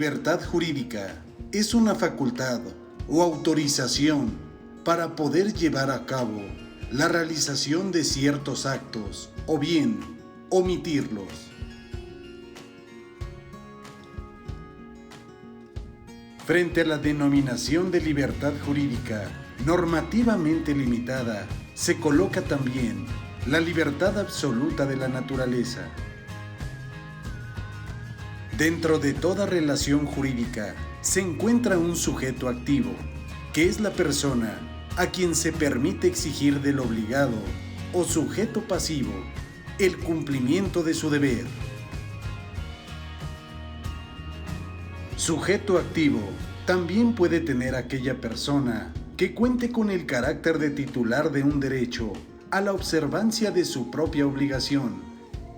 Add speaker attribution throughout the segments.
Speaker 1: libertad jurídica es una facultad o autorización para poder llevar a cabo la realización de ciertos actos o bien omitirlos. Frente a la denominación de libertad jurídica normativamente limitada, se coloca también la libertad absoluta de la naturaleza. Dentro de toda relación jurídica se encuentra un sujeto activo, que es la persona a quien se permite exigir del obligado o sujeto pasivo el cumplimiento de su deber. Sujeto activo también puede tener aquella persona que cuente con el carácter de titular de un derecho a la observancia de su propia obligación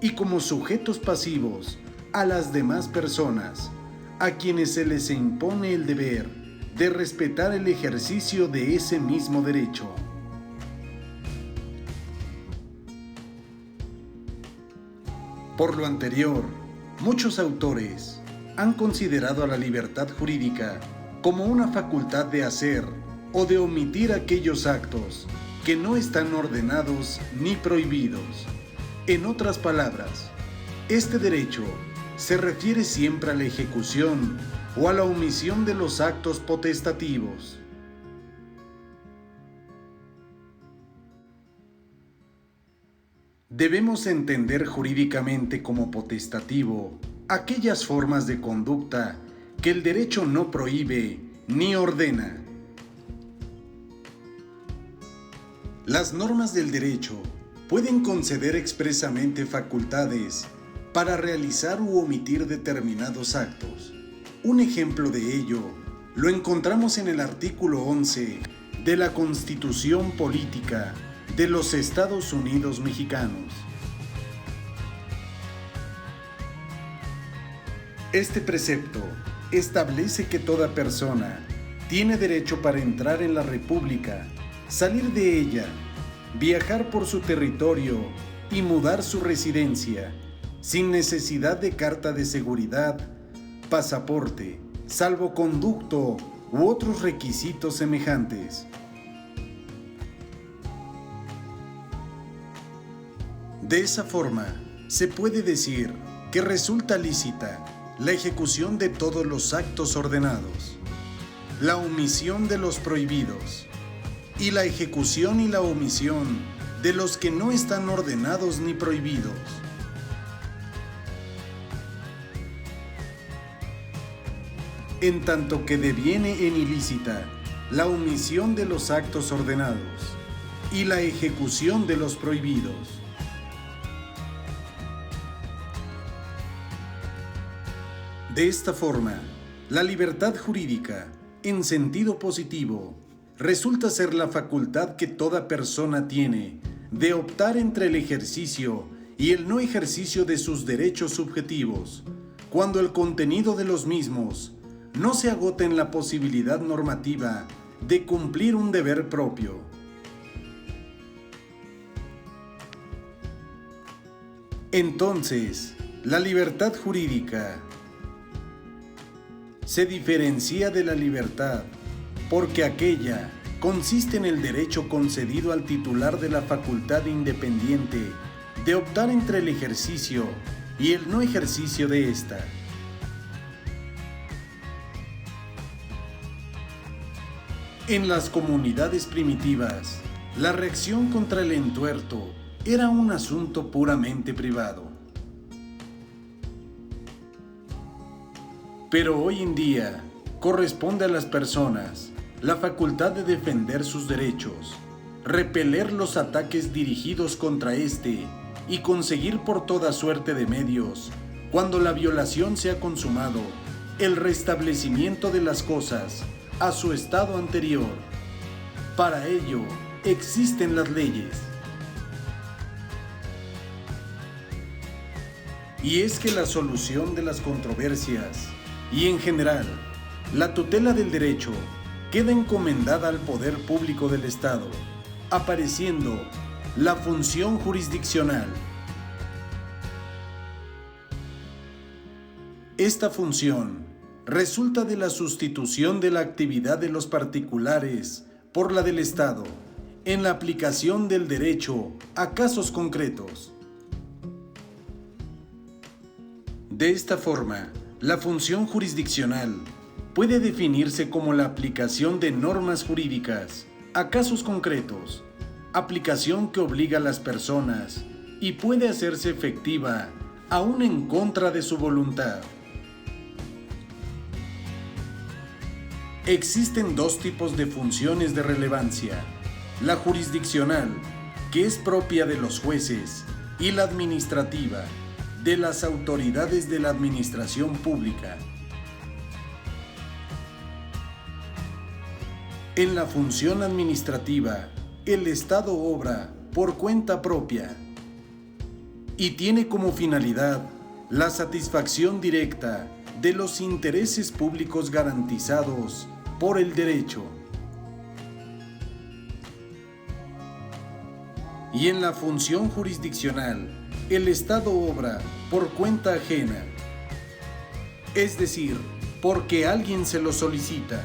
Speaker 1: y como sujetos pasivos a las demás personas a quienes se les impone el deber de respetar el ejercicio de ese mismo derecho. Por lo anterior, muchos autores han considerado a la libertad jurídica como una facultad de hacer o de omitir aquellos actos que no están ordenados ni prohibidos. En otras palabras, este derecho se refiere siempre a la ejecución o a la omisión de los actos potestativos. Debemos entender jurídicamente como potestativo aquellas formas de conducta que el derecho no prohíbe ni ordena. Las normas del derecho pueden conceder expresamente facultades para realizar u omitir determinados actos. Un ejemplo de ello lo encontramos en el artículo 11 de la Constitución Política de los Estados Unidos Mexicanos. Este precepto establece que toda persona tiene derecho para entrar en la República, salir de ella, viajar por su territorio y mudar su residencia, sin necesidad de carta de seguridad, pasaporte, salvoconducto u otros requisitos semejantes. De esa forma, se puede decir que resulta lícita la ejecución de todos los actos ordenados, la omisión de los prohibidos y la ejecución y la omisión de los que no están ordenados ni prohibidos. En tanto que deviene en ilícita la omisión de los actos ordenados y la ejecución de los prohibidos. De esta forma, la libertad jurídica, en sentido positivo, resulta ser la facultad que toda persona tiene de optar entre el ejercicio y el no ejercicio de sus derechos subjetivos, cuando el contenido de los mismos no se agota en la posibilidad normativa de cumplir un deber propio. Entonces, la libertad jurídica se diferencia de la libertad porque aquella consiste en el derecho concedido al titular de la facultad independiente de optar entre el ejercicio y el no ejercicio de ésta. En las comunidades primitivas, la reacción contra el entuerto era un asunto puramente privado. Pero hoy en día corresponde a las personas la facultad de defender sus derechos, repeler los ataques dirigidos contra éste y conseguir por toda suerte de medios, cuando la violación se ha consumado, el restablecimiento de las cosas a su estado anterior. Para ello existen las leyes. Y es que la solución de las controversias y en general la tutela del derecho queda encomendada al poder público del Estado, apareciendo la función jurisdiccional. Esta función resulta de la sustitución de la actividad de los particulares por la del Estado en la aplicación del derecho a casos concretos. De esta forma, la función jurisdiccional puede definirse como la aplicación de normas jurídicas a casos concretos, aplicación que obliga a las personas y puede hacerse efectiva aún en contra de su voluntad. Existen dos tipos de funciones de relevancia: la jurisdiccional, que es propia de los jueces, y la administrativa, de las autoridades de la administración pública. En la función administrativa, el Estado obra por cuenta propia y tiene como finalidad la satisfacción directa de los intereses públicos garantizados por el derecho. Y en la función jurisdiccional, el Estado obra por cuenta ajena, es decir, porque alguien se lo solicita.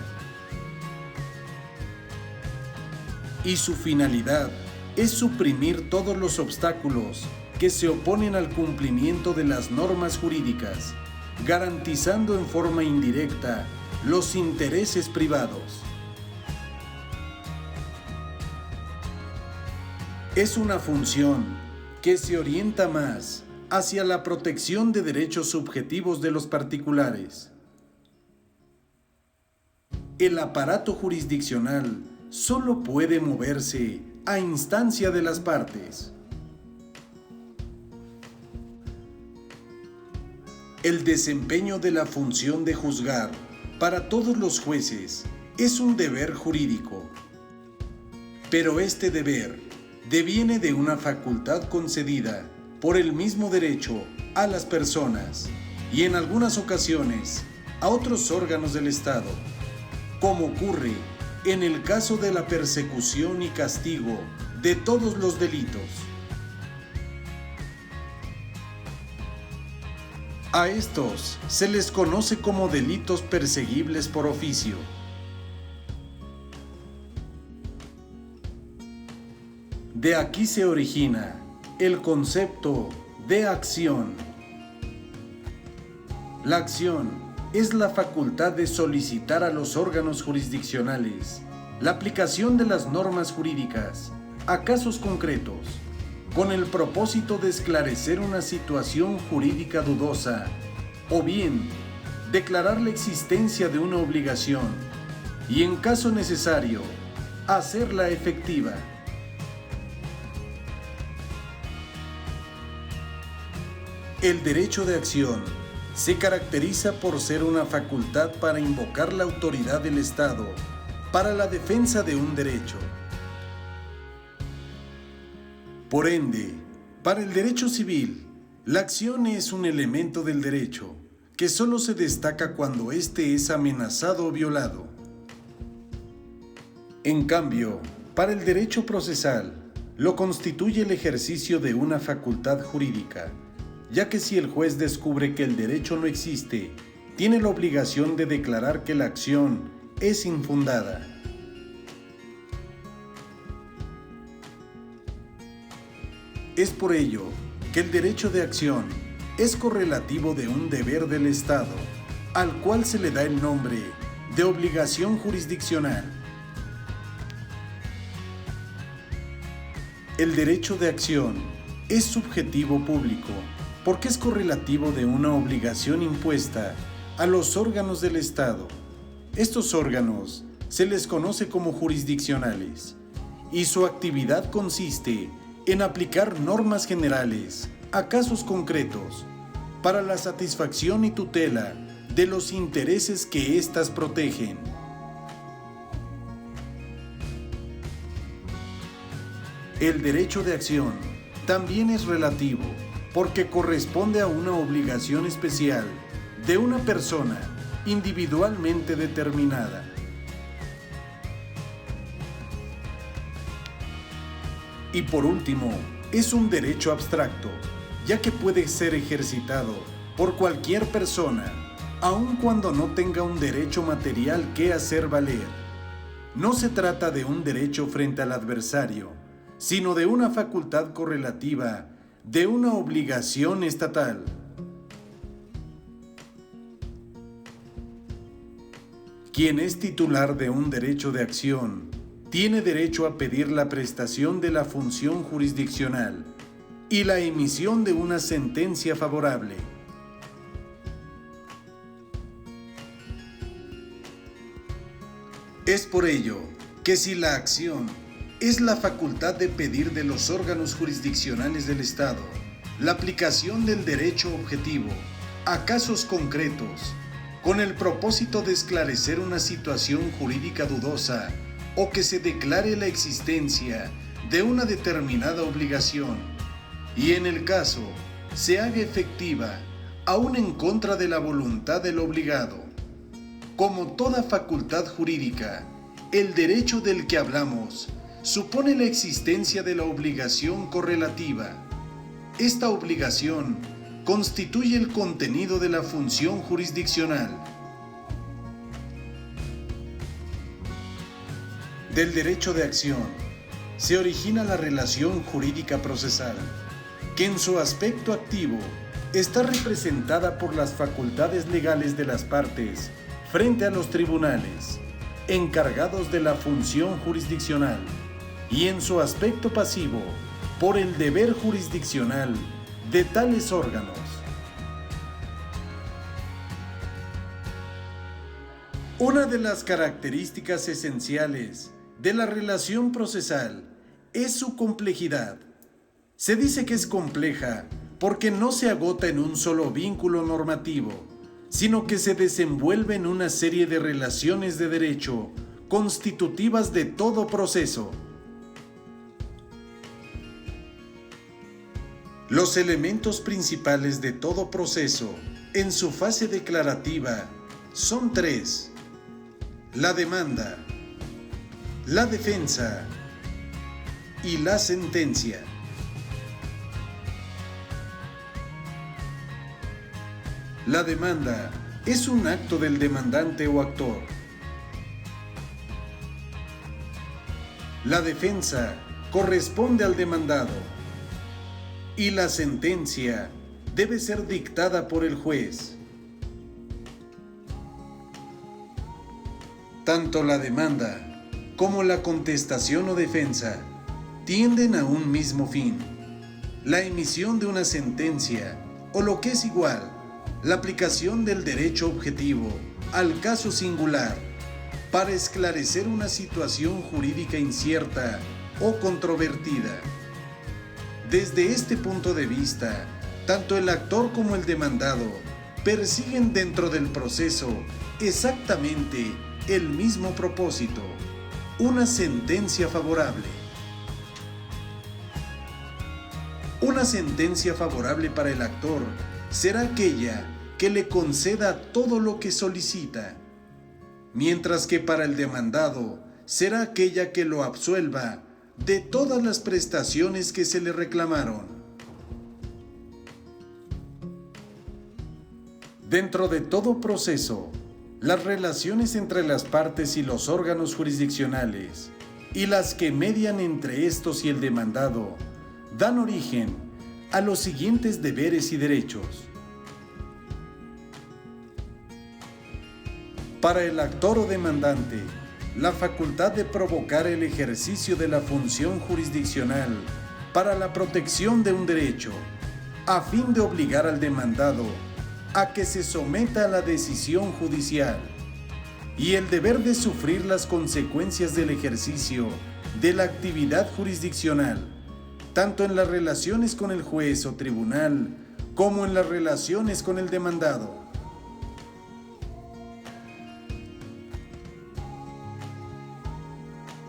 Speaker 1: Y su finalidad es suprimir todos los obstáculos que se oponen al cumplimiento de las normas jurídicas, garantizando en forma indirecta los intereses privados. Es una función que se orienta más hacia la protección de derechos subjetivos de los particulares. El aparato jurisdiccional solo puede moverse a instancia de las partes. El desempeño de la función de juzgar para todos los jueces es un deber jurídico, pero este deber deviene de una facultad concedida por el mismo derecho a las personas y en algunas ocasiones a otros órganos del Estado, como ocurre en el caso de la persecución y castigo de todos los delitos. A estos se les conoce como delitos perseguibles por oficio. De aquí se origina el concepto de acción. La acción es la facultad de solicitar a los órganos jurisdiccionales la aplicación de las normas jurídicas a casos concretos, con el propósito de esclarecer una situación jurídica dudosa, o bien declarar la existencia de una obligación y, en caso necesario, hacerla efectiva. El derecho de acción se caracteriza por ser una facultad para invocar la autoridad del Estado para la defensa de un derecho. Por ende, para el derecho civil, la acción es un elemento del derecho que solo se destaca cuando éste es amenazado o violado. En cambio, para el derecho procesal, lo constituye el ejercicio de una facultad jurídica, ya que si el juez descubre que el derecho no existe, tiene la obligación de declarar que la acción es infundada. Es por ello que el derecho de acción es correlativo de un deber del Estado, al cual se le da el nombre de obligación jurisdiccional. El derecho de acción es subjetivo público, porque es correlativo de una obligación impuesta a los órganos del Estado. Estos órganos se les conoce como jurisdiccionales y su actividad consiste en aplicar normas generales a casos concretos para la satisfacción y tutela de los intereses que éstas protegen. El derecho de acción también es relativo, porque corresponde a una obligación especial de una persona individualmente determinada. Y por último, es un derecho abstracto, ya que puede ser ejercitado por cualquier persona aun cuando no tenga un derecho material que hacer valer. No se trata de un derecho frente al adversario, sino de una facultad correlativa de una obligación estatal. Quien es titular de un derecho de acción tiene derecho a pedir la prestación de la función jurisdiccional y la emisión de una sentencia favorable. Es por ello que si la acción es la facultad de pedir de los órganos jurisdiccionales del Estado la aplicación del derecho objetivo a casos concretos, con el propósito de esclarecer una situación jurídica dudosa o que se declare la existencia de una determinada obligación, y en el caso se haga efectiva aún en contra de la voluntad del obligado. Como toda facultad jurídica, el derecho del que hablamos supone la existencia de la obligación correlativa. Esta obligación constituye el contenido de la función jurisdiccional. Del derecho de acción se origina la relación jurídica procesal, que en su aspecto activo está representada por las facultades legales de las partes frente a los tribunales, encargados de la función jurisdiccional, y en su aspecto pasivo por el deber jurisdiccional de tales órganos. Una de las características esenciales de la relación procesal es su complejidad. Se dice que es compleja porque no se agota en un solo vínculo normativo, sino que se desenvuelve en una serie de relaciones de derecho constitutivas de todo proceso. Los elementos principales de todo proceso, en su fase declarativa, son tres: la demanda, la defensa y la sentencia. La demanda es un acto del demandante o actor. La defensa corresponde al demandado. Y la sentencia debe ser dictada por el juez. Tanto la demanda como la contestación o defensa tienden a un mismo fin: la emisión de una sentencia, o lo que es igual, la aplicación del derecho objetivo al caso singular para esclarecer una situación jurídica incierta o controvertida. Desde este punto de vista, tanto el actor como el demandado persiguen dentro del proceso exactamente el mismo propósito: una sentencia favorable. Una sentencia favorable para el actor será aquella que le conceda todo lo que solicita, mientras que para el demandado será aquella que lo absuelva de todas las prestaciones que se le reclamaron. Dentro de todo proceso, las relaciones entre las partes y los órganos jurisdiccionales y las que median entre estos y el demandado dan origen a los siguientes deberes y derechos. Para el actor o demandante, la facultad de provocar el ejercicio de la función jurisdiccional para la protección de un derecho, a fin de obligar al demandado a que se someta a la decisión judicial, y el deber de sufrir las consecuencias del ejercicio de la actividad jurisdiccional, tanto en las relaciones con el juez o tribunal, como en las relaciones con el demandado.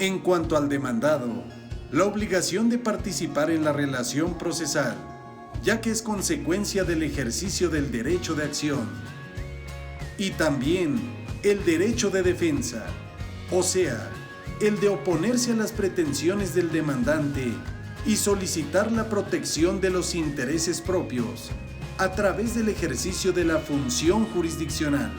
Speaker 1: En cuanto al demandado, la obligación de participar en la relación procesal, ya que es consecuencia del ejercicio del derecho de acción, y también el derecho de defensa, o sea, el de oponerse a las pretensiones del demandante y solicitar la protección de los intereses propios, a través del ejercicio de la función jurisdiccional.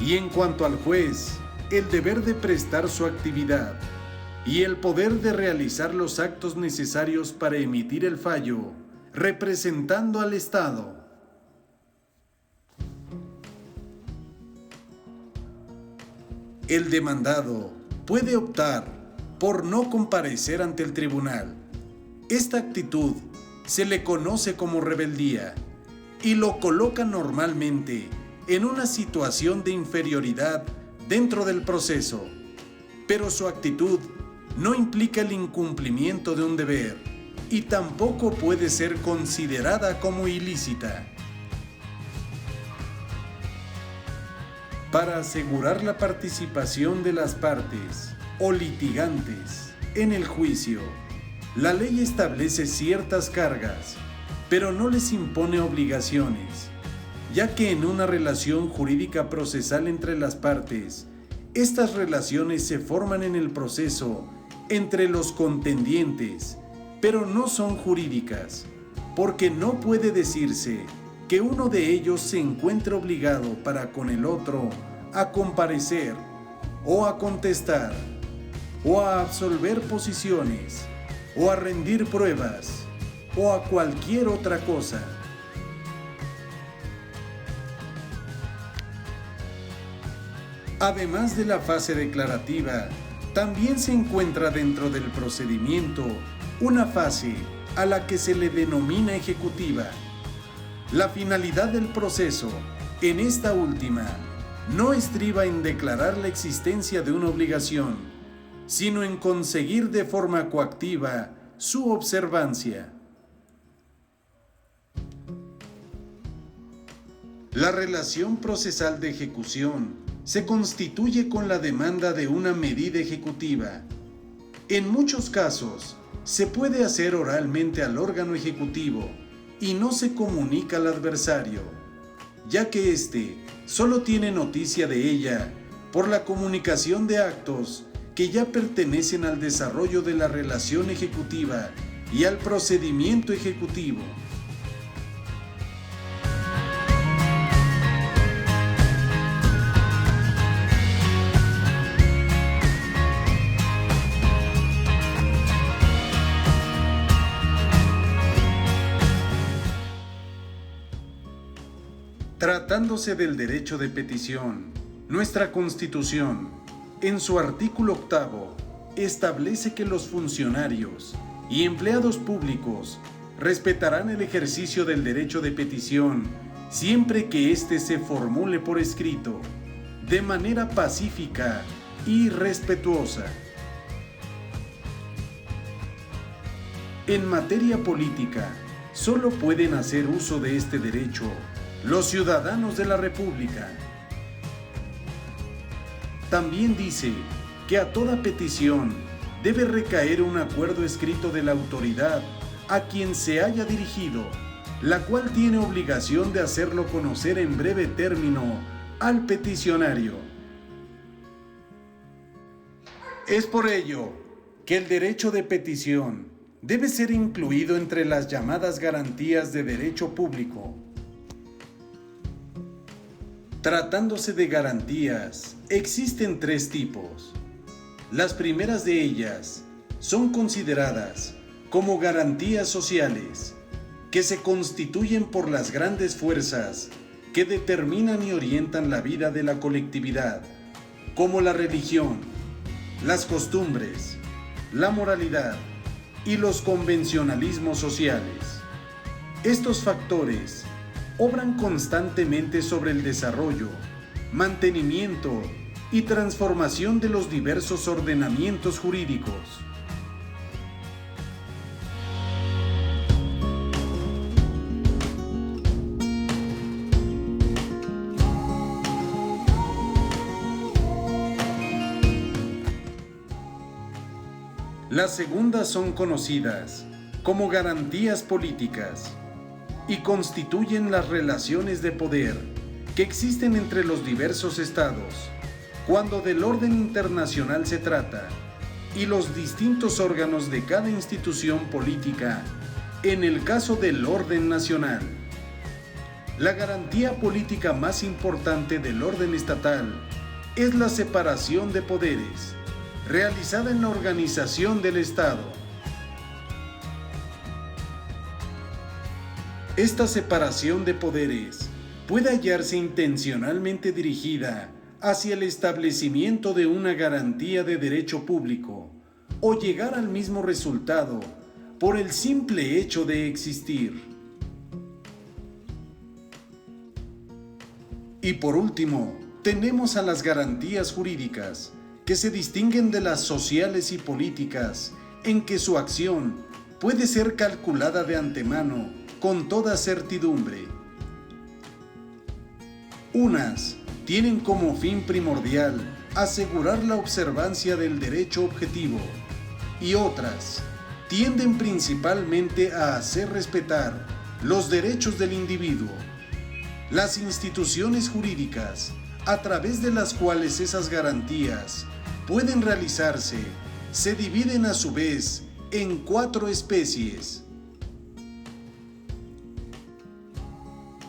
Speaker 1: Y en cuanto al juez, el deber de prestar su actividad y el poder de realizar los actos necesarios para emitir el fallo, representando al Estado. El demandado puede optar por no comparecer ante el tribunal. Esta actitud se le conoce como rebeldía y lo coloca normalmente en una situación de inferioridad dentro del proceso, pero su actitud no implica el incumplimiento de un deber y tampoco puede ser considerada como ilícita. Para asegurar la participación de las partes o litigantes en el juicio, la ley establece ciertas cargas, pero no les impone obligaciones, ya que en una relación jurídica procesal entre las partes, estas relaciones se forman en el proceso entre los contendientes, pero no son jurídicas, porque no puede decirse que uno de ellos se encuentre obligado para con el otro a comparecer o a contestar o a absolver posiciones o a rendir pruebas o a cualquier otra cosa. Además de la fase declarativa, también se encuentra dentro del procedimiento una fase a la que se le denomina ejecutiva. La finalidad del proceso, en esta última, no estriba en declarar la existencia de una obligación, sino en conseguir de forma coactiva su observancia. La relación procesal de ejecución se constituye con la demanda de una medida ejecutiva. En muchos casos, se puede hacer oralmente al órgano ejecutivo y no se comunica al adversario, ya que éste solo tiene noticia de ella por la comunicación de actos que ya pertenecen al desarrollo de la relación ejecutiva y al procedimiento ejecutivo. Tratándose del derecho de petición, nuestra Constitución, en su artículo 8, establece que los funcionarios y empleados públicos respetarán el ejercicio del derecho de petición siempre que éste se formule por escrito, de manera pacífica y respetuosa. En materia política, solo pueden hacer uso de este derecho los ciudadanos de la República. También dice que a toda petición debe recaer un acuerdo escrito de la autoridad a quien se haya dirigido, la cual tiene obligación de hacerlo conocer en breve término al peticionario. Es por ello que el derecho de petición debe ser incluido entre las llamadas garantías de derecho público. Tratándose de garantías, existen tres tipos. Las primeras de ellas son consideradas como garantías sociales, que se constituyen por las grandes fuerzas que determinan y orientan la vida de la colectividad, como la religión, las costumbres, la moralidad y los convencionalismos sociales. Estos factores obran constantemente sobre el desarrollo, mantenimiento y transformación de los diversos ordenamientos jurídicos. Las segundas son conocidas como garantías políticas y constituyen las relaciones de poder que existen entre los diversos estados cuando del orden internacional se trata, y los distintos órganos de cada institución política en el caso del orden nacional. La garantía política más importante del orden estatal es la separación de poderes, realizada en la organización del Estado. Esta separación de poderes puede hallarse intencionalmente dirigida hacia el establecimiento de una garantía de derecho público o llegar al mismo resultado por el simple hecho de existir. Y por último, tenemos a las garantías jurídicas, que se distinguen de las sociales y políticas, en que su acción puede ser calculada de antemano con toda certidumbre. Unas tienen como fin primordial asegurar la observancia del derecho objetivo y otras tienden principalmente a hacer respetar los derechos del individuo. Las instituciones jurídicas, a través de las cuales esas garantías pueden realizarse, se dividen a su vez en 4 especies.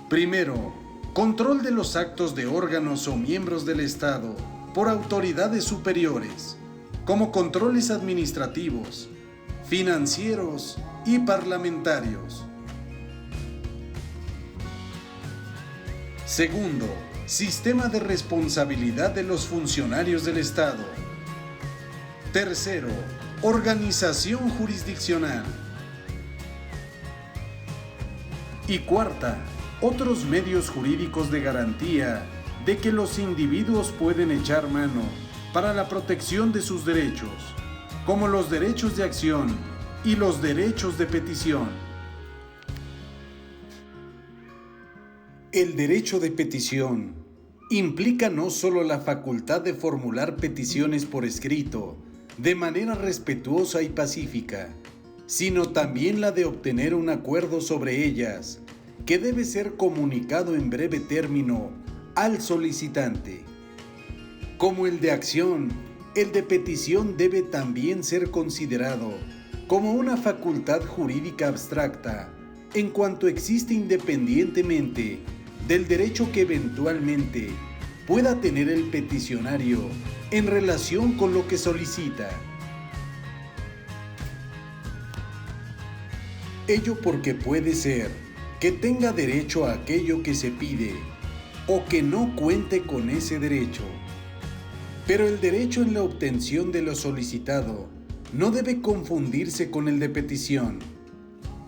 Speaker 1: Primero, control de los actos de órganos o miembros del Estado por autoridades superiores, como controles administrativos, financieros y parlamentarios. Segundo, sistema de responsabilidad de los funcionarios del Estado. Tercero, organización jurisdiccional. Y cuarta, otros medios jurídicos de garantía de que los individuos pueden echar mano para la protección de sus derechos, como los derechos de acción y los derechos de petición. El derecho de petición implica no solo la facultad de formular peticiones por escrito, de manera respetuosa y pacífica, sino también la de obtener un acuerdo sobre ellas, que debe ser comunicado en breve término al solicitante. Como el de acción, el de petición debe también ser considerado como una facultad jurídica abstracta, en cuanto existe independientemente del derecho que eventualmente pueda tener el peticionario en relación con lo que solicita. Ello porque puede ser que tenga derecho a aquello que se pide o que no cuente con ese derecho. Pero el derecho en la obtención de lo solicitado no debe confundirse con el de petición,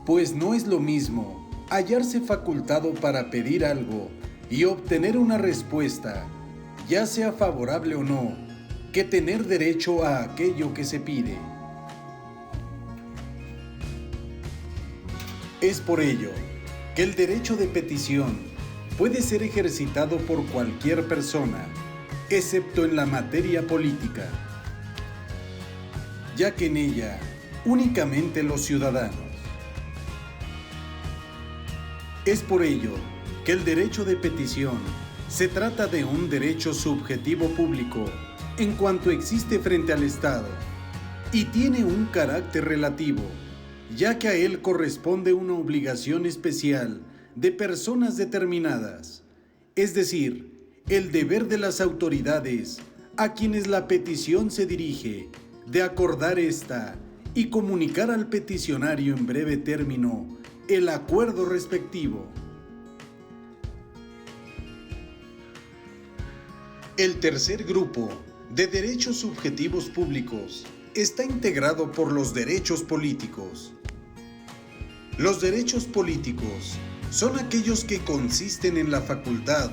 Speaker 1: pues no es lo mismo hallarse facultado para pedir algo y obtener una respuesta, ya sea favorable o no, que tener derecho a aquello que se pide. Es por ello que el derecho de petición puede ser ejercitado por cualquier persona, excepto en la materia política, ya que en ella únicamente los ciudadanos. Es por ello que el derecho de petición se trata de un derecho subjetivo público en cuanto existe frente al Estado y tiene un carácter relativo, ya que a él corresponde una obligación especial de personas determinadas, es decir, el deber de las autoridades a quienes la petición se dirige de acordar esta y comunicar al peticionario en breve término el acuerdo respectivo. El tercer grupo de derechos subjetivos públicos está integrado por los derechos políticos. Los derechos políticos son aquellos que consisten en la facultad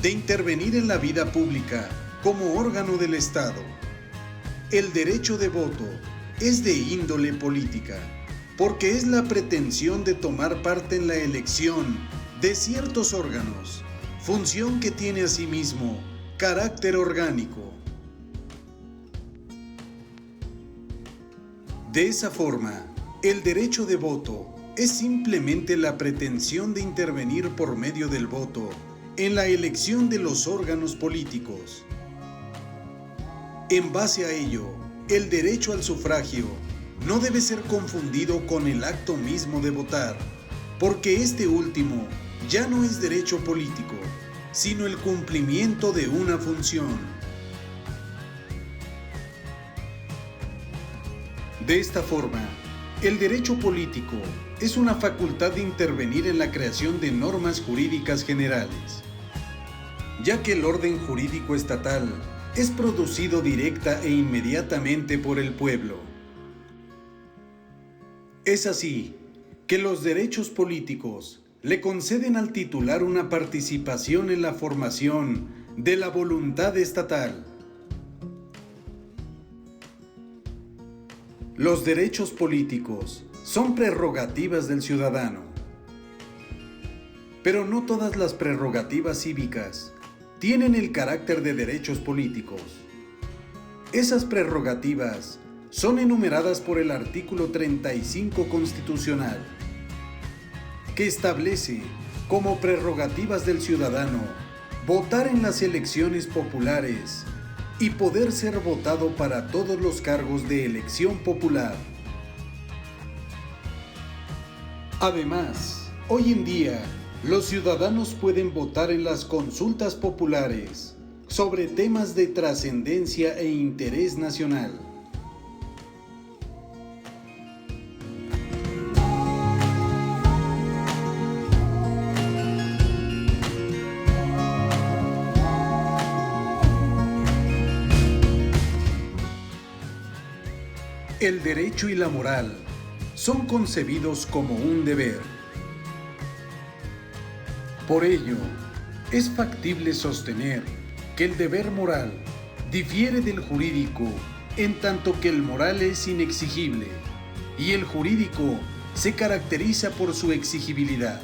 Speaker 1: de intervenir en la vida pública como órgano del Estado. El derecho de voto es de índole política, porque es la pretensión de tomar parte en la elección de ciertos órganos, función que tiene asimismo carácter orgánico. De esa forma, el derecho de voto es simplemente la pretensión de intervenir por medio del voto en la elección de los órganos políticos. En base a ello, El derecho al sufragio no debe ser confundido con el acto mismo de votar, porque este último ya no es derecho político, sino el cumplimiento de una función. De esta forma, el derecho político es una facultad de intervenir en la creación de normas jurídicas generales, ya que el orden jurídico estatal es producido directa e inmediatamente por el pueblo. Es así que los derechos políticos le conceden al titular una participación en la formación de la voluntad estatal. Los derechos políticos son prerrogativas del ciudadano, pero no todas las prerrogativas cívicas tienen el carácter de derechos políticos. Esas prerrogativas son enumeradas por el artículo 35 constitucional, que establece como prerrogativas del ciudadano votar en las elecciones populares y poder ser votado para todos los cargos de elección popular. Además, hoy en día, los ciudadanos pueden votar en las consultas populares sobre temas de trascendencia e interés nacional. El derecho y la moral son concebidos como un deber. Por ello, es factible sostener que el deber moral difiere del jurídico en tanto que el moral es inexigible y el jurídico se caracteriza por su exigibilidad.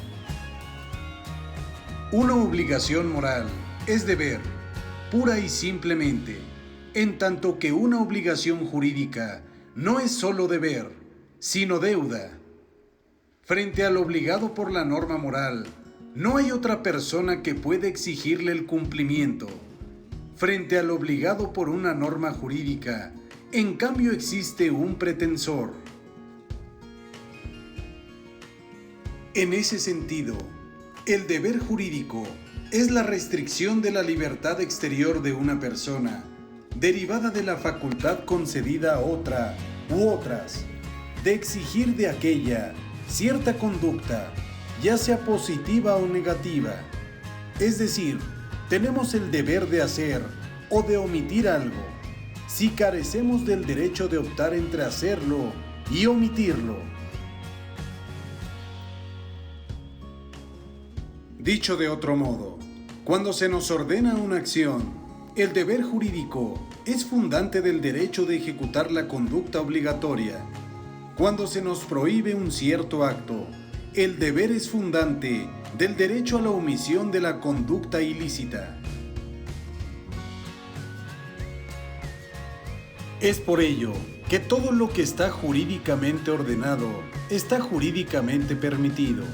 Speaker 1: Una obligación moral es deber, pura y simplemente, en tanto que una obligación jurídica no es solo deber, sino deuda. Frente al obligado por la norma moral, no hay otra persona que pueda exigirle el cumplimiento. Frente al obligado por una norma jurídica, en cambio existe un pretensor. En ese sentido, el deber jurídico es la restricción de la libertad exterior de una persona, derivada de la facultad concedida a otra u otras, de exigir de aquella cierta conducta, ya sea positiva o negativa. Es decir, tenemos el deber de hacer o de omitir algo, si carecemos del derecho de optar entre hacerlo y omitirlo. Dicho de otro modo, cuando se nos ordena una acción, el deber jurídico es fundante del derecho de ejecutar la conducta obligatoria. Cuando se nos prohíbe un cierto acto, el deber es fundante del derecho a la omisión de la conducta ilícita. Es por ello que todo lo que está jurídicamente ordenado está jurídicamente permitido.